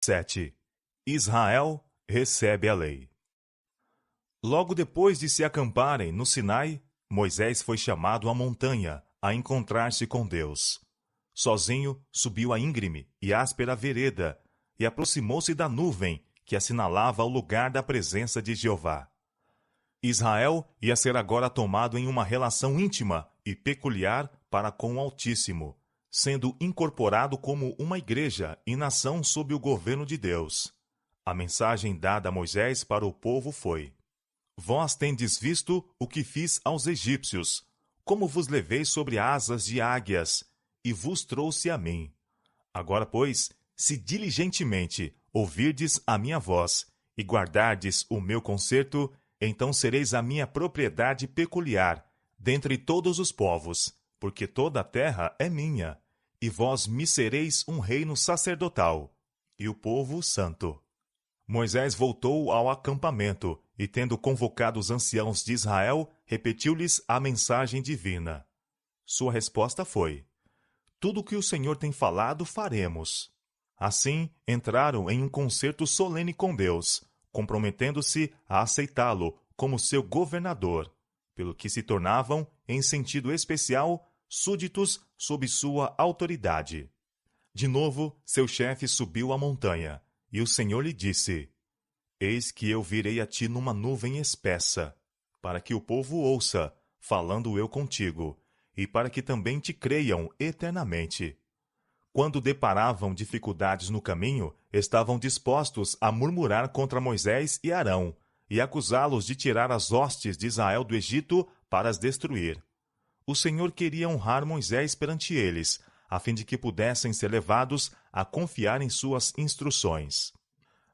7. Israel recebe a lei. Logo depois de se acamparem no Sinai, Moisés foi chamado à montanha a encontrar-se com Deus. Sozinho, subiu a íngreme e áspera vereda e aproximou-se da nuvem que assinalava o lugar da presença de Jeová. Israel ia ser agora tomado em uma relação íntima e peculiar para com o Altíssimo, sendo incorporado como uma igreja e nação sob o governo de Deus. A mensagem dada a Moisés para o povo foi: Vós tendes visto o que fiz aos egípcios, como vos levei sobre asas de águias, e vos trouxe a mim. Agora, pois, se diligentemente ouvirdes a minha voz, e guardardes o meu concerto, então sereis a minha propriedade peculiar, dentre todos os povos, porque toda a terra é minha, e vós me sereis um reino sacerdotal, e o povo santo. Moisés voltou ao acampamento, e tendo convocado os anciãos de Israel, repetiu-lhes a mensagem divina. Sua resposta foi: Tudo o que o Senhor tem falado, faremos. Assim, entraram em um concerto solene com Deus, comprometendo-se a aceitá-lo como seu governador, pelo que se tornavam, em sentido especial, súditos sob sua autoridade. De novo, seu chefe subiu a montanha, e o Senhor lhe disse: Eis que eu virei a ti numa nuvem espessa, para que o povo ouça, falando eu contigo, e para que também te creiam eternamente. Quando deparavam dificuldades no caminho, estavam dispostos a murmurar contra Moisés e Arão, e acusá-los de tirar as hostes de Israel do Egito para as destruir. O Senhor queria honrar Moisés perante eles, a fim de que pudessem ser levados a confiar em suas instruções.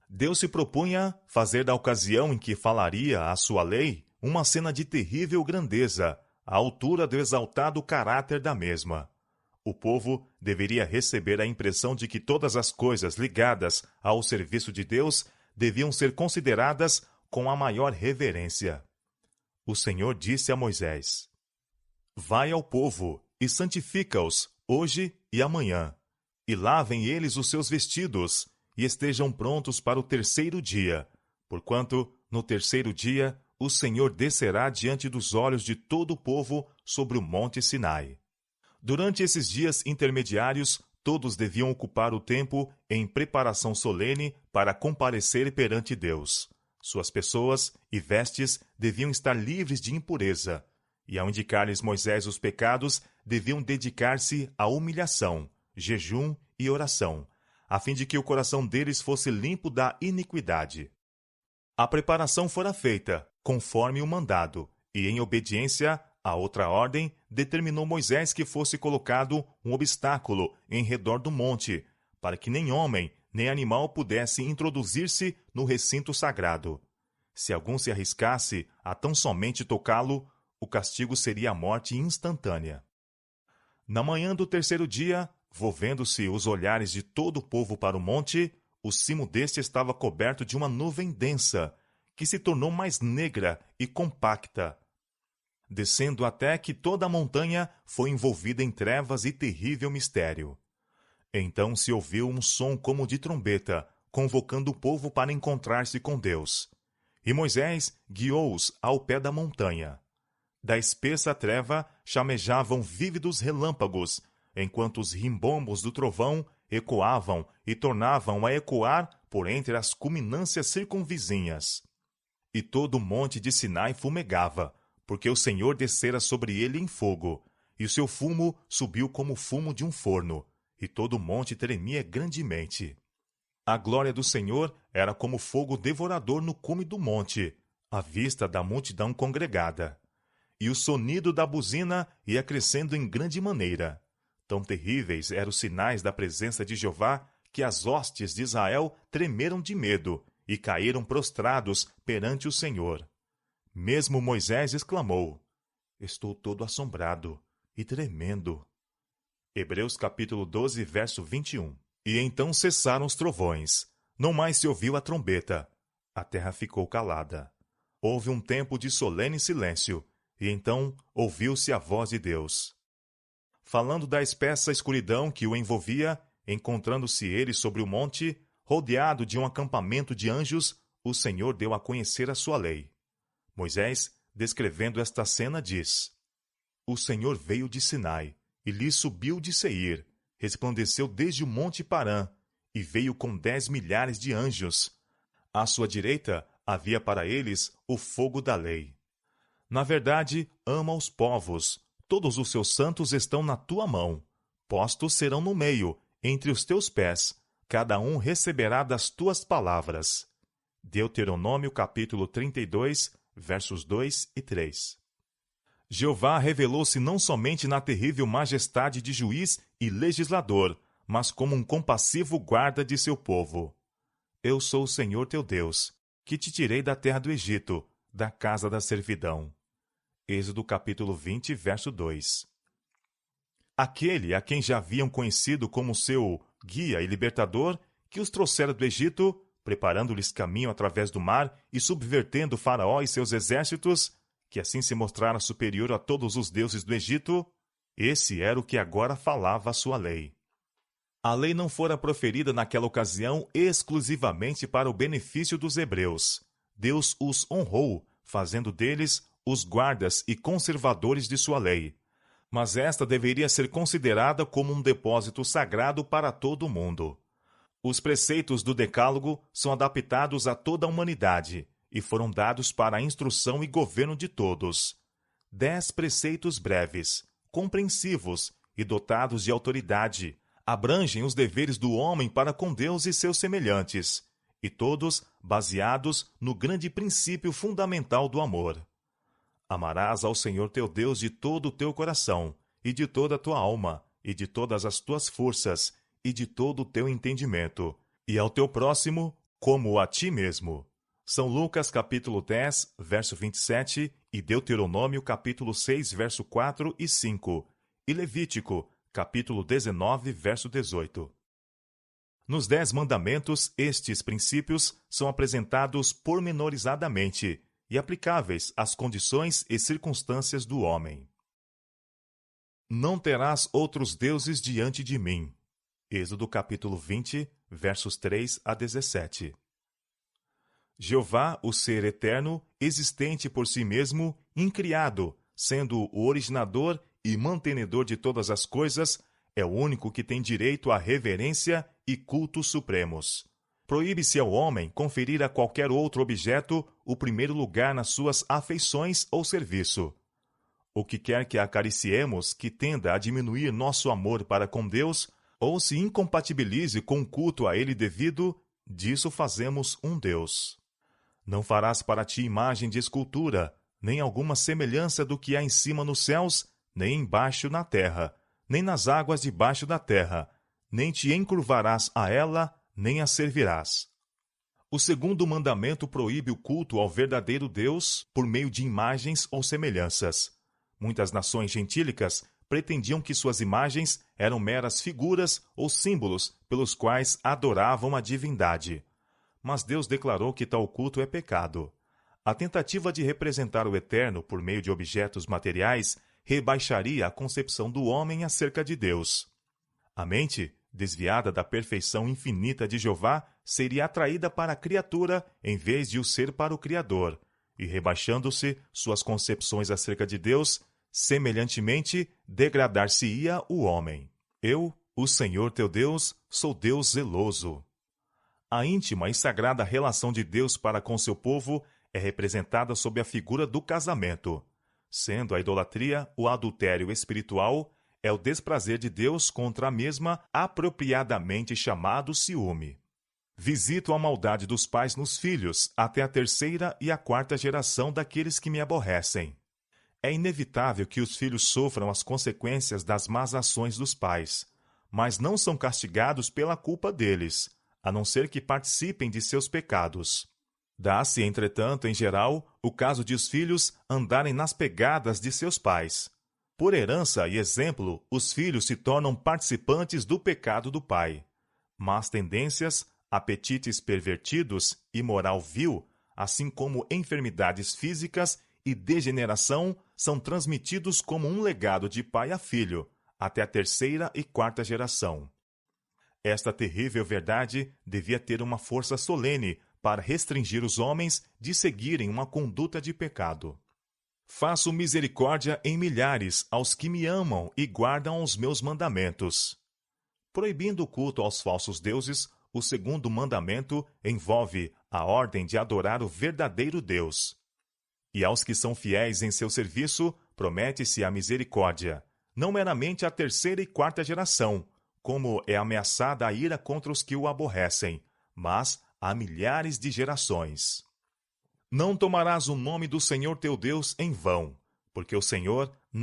Deus se propunha fazer da ocasião em que falaria a sua lei uma cena de terrível grandeza, à altura do exaltado caráter da mesma. O povo deveria receber a impressão de que todas as coisas ligadas ao serviço de Deus deviam ser consideradas com a maior reverência. O Senhor disse a Moisés: Vai ao povo e santifica-os hoje e amanhã, e lavem eles os seus vestidos, e estejam prontos para o terceiro dia, porquanto, no terceiro dia, o Senhor descerá diante dos olhos de todo o povo sobre o monte Sinai. Durante esses dias intermediários, todos deviam ocupar o tempo em preparação solene para comparecer perante Deus. Suas pessoas e vestes deviam estar livres de impureza, e ao indicar-lhes Moisés os pecados, deviam dedicar-se à humilhação, jejum e oração, a fim de que o coração deles fosse limpo da iniquidade. A preparação fora feita, conforme o mandado, e em obediência a outra ordem, determinou Moisés que fosse colocado um obstáculo em redor do monte, para que nem homem nem animal pudesse introduzir-se no recinto sagrado. Se algum se arriscasse a tão somente tocá-lo, o castigo seria a morte instantânea. Na manhã do terceiro dia, volvendo-se os olhares de todo o povo para o monte, o cimo deste estava coberto de uma nuvem densa, que se tornou mais negra e compacta, descendo até que toda a montanha foi envolvida em trevas e terrível mistério. Então se ouviu um som como de trombeta, convocando o povo para encontrar-se com Deus. E Moisés guiou-os ao pé da montanha. Da espessa treva chamejavam vívidos relâmpagos, enquanto os rimbombos do trovão ecoavam e tornavam a ecoar por entre as culminâncias circunvizinhas. E todo o monte de Sinai fumegava, porque o Senhor descera sobre ele em fogo, e o seu fumo subiu como o fumo de um forno, e todo o monte tremia grandemente. A glória do Senhor era como fogo devorador no cume do monte, à vista da multidão congregada. E o sonido da buzina ia crescendo em grande maneira. Tão terríveis eram os sinais da presença de Jeová, que as hostes de Israel tremeram de medo, e caíram prostrados perante o Senhor. Mesmo Moisés exclamou: Estou todo assombrado e tremendo. Hebreus capítulo 12, verso 21. E então cessaram os trovões. Não mais se ouviu a trombeta. A terra ficou calada. Houve um tempo de solene silêncio, e então ouviu-se a voz de Deus. Falando da espessa escuridão que o envolvia, encontrando-se ele sobre o monte, rodeado de um acampamento de anjos, o Senhor deu a conhecer a sua lei. Moisés, descrevendo esta cena, diz: O Senhor veio de Sinai, e lhe subiu de Seir, resplandeceu desde o monte Parã, e veio com 10 milhares de anjos. À sua direita havia para eles o fogo da lei. Na verdade, ama os povos, todos os seus santos estão na tua mão. Postos serão no meio, entre os teus pés, cada um receberá das tuas palavras. Deuteronômio capítulo 32, versos 2 e 3. Jeová revelou-se não somente na terrível majestade de juiz e legislador, mas como um compassivo guarda de seu povo. Eu sou o Senhor teu Deus, que te tirei da terra do Egito, da casa da servidão. Êxodo capítulo 20, verso 2. Aquele a quem já haviam conhecido como seu guia e libertador, que os trouxera do Egito, preparando-lhes caminho através do mar e subvertendo Faraó e seus exércitos, que assim se mostrara superior a todos os deuses do Egito, esse era o que agora falava a sua lei. A lei não fora proferida naquela ocasião exclusivamente para o benefício dos hebreus. Deus os honrou, fazendo deles os guardas e conservadores de sua lei. Mas esta deveria ser considerada como um depósito sagrado para todo o mundo. Os preceitos do Decálogo são adaptados a toda a humanidade e foram dados para a instrução e governo de todos. 10 preceitos breves, compreensivos e dotados de autoridade, abrangem os deveres do homem para com Deus e seus semelhantes, e todos baseados no grande princípio fundamental do amor. Amarás ao Senhor teu Deus de todo o teu coração, e de toda a tua alma, e de todas as tuas forças, e de todo o teu entendimento, e ao teu próximo como a ti mesmo. São Lucas capítulo 10, verso 27, e Deuteronômio capítulo 6, verso 4 e 5, e Levítico capítulo 19, verso 18. Nos 10 mandamentos, estes princípios são apresentados pormenorizadamente e aplicáveis às condições e circunstâncias do homem. Não terás outros deuses diante de mim. Êxodo capítulo 20, versos 3 a 17. Jeová, o ser eterno, existente por si mesmo, incriado, sendo o originador e mantenedor de todas as coisas, é o único que tem direito à reverência e cultos supremos. Proíbe-se ao homem conferir a qualquer outro objeto o primeiro lugar nas suas afeições ou serviço. O que quer que acariciemos que tenda a diminuir nosso amor para com Deus, ou se incompatibilize com o culto a ele devido, disso fazemos um Deus. Não farás para ti imagem de escultura, nem alguma semelhança do que há em cima nos céus, nem embaixo na terra, nem nas águas debaixo da terra, nem te encurvarás a ela, nem a servirás. O segundo mandamento proíbe o culto ao verdadeiro Deus por meio de imagens ou semelhanças. Muitas nações gentílicas pretendiam que suas imagens eram meras figuras ou símbolos pelos quais adoravam a divindade. Mas Deus declarou que tal culto é pecado. A tentativa de representar o Eterno por meio de objetos materiais rebaixaria a concepção do homem acerca de Deus. A mente, desviada da perfeição infinita de Jeová, seria atraída para a criatura em vez de o ser para o Criador, e rebaixando-se suas concepções acerca de Deus, semelhantemente degradar-se-ia o homem. Eu, o Senhor teu Deus, sou Deus zeloso. A íntima e sagrada relação de Deus para com seu povo é representada sob a figura do casamento. Sendo a idolatria o adultério espiritual, é o desprazer de Deus contra a mesma, apropriadamente chamado ciúme. Visito a maldade dos pais nos filhos, até a 3ª e a 4ª geração daqueles que me aborrecem. É inevitável que os filhos sofram as consequências das más ações dos pais, mas não são castigados pela culpa deles, a não ser que participem de seus pecados. Dá-se, entretanto, em geral, o caso de os filhos andarem nas pegadas de seus pais. Por herança e exemplo, os filhos se tornam participantes do pecado do pai. Más tendências, apetites pervertidos e moral vil, assim como enfermidades físicas e degeneração, são transmitidos como um legado de pai a filho, até a 3ª e 4ª geração. Esta terrível verdade devia ter uma força solene para restringir os homens de seguirem uma conduta de pecado. Faço misericórdia em milhares aos que me amam e guardam os meus mandamentos. Proibindo o culto aos falsos deuses, o segundo mandamento envolve a ordem de adorar o verdadeiro Deus. E aos que são fiéis em seu serviço, promete-se a misericórdia, não meramente à terceira e quarta geração, como é ameaçada a ira contra os que o aborrecem, mas a milhares de gerações. Não tomarás o nome do Senhor teu Deus em vão, porque o Senhor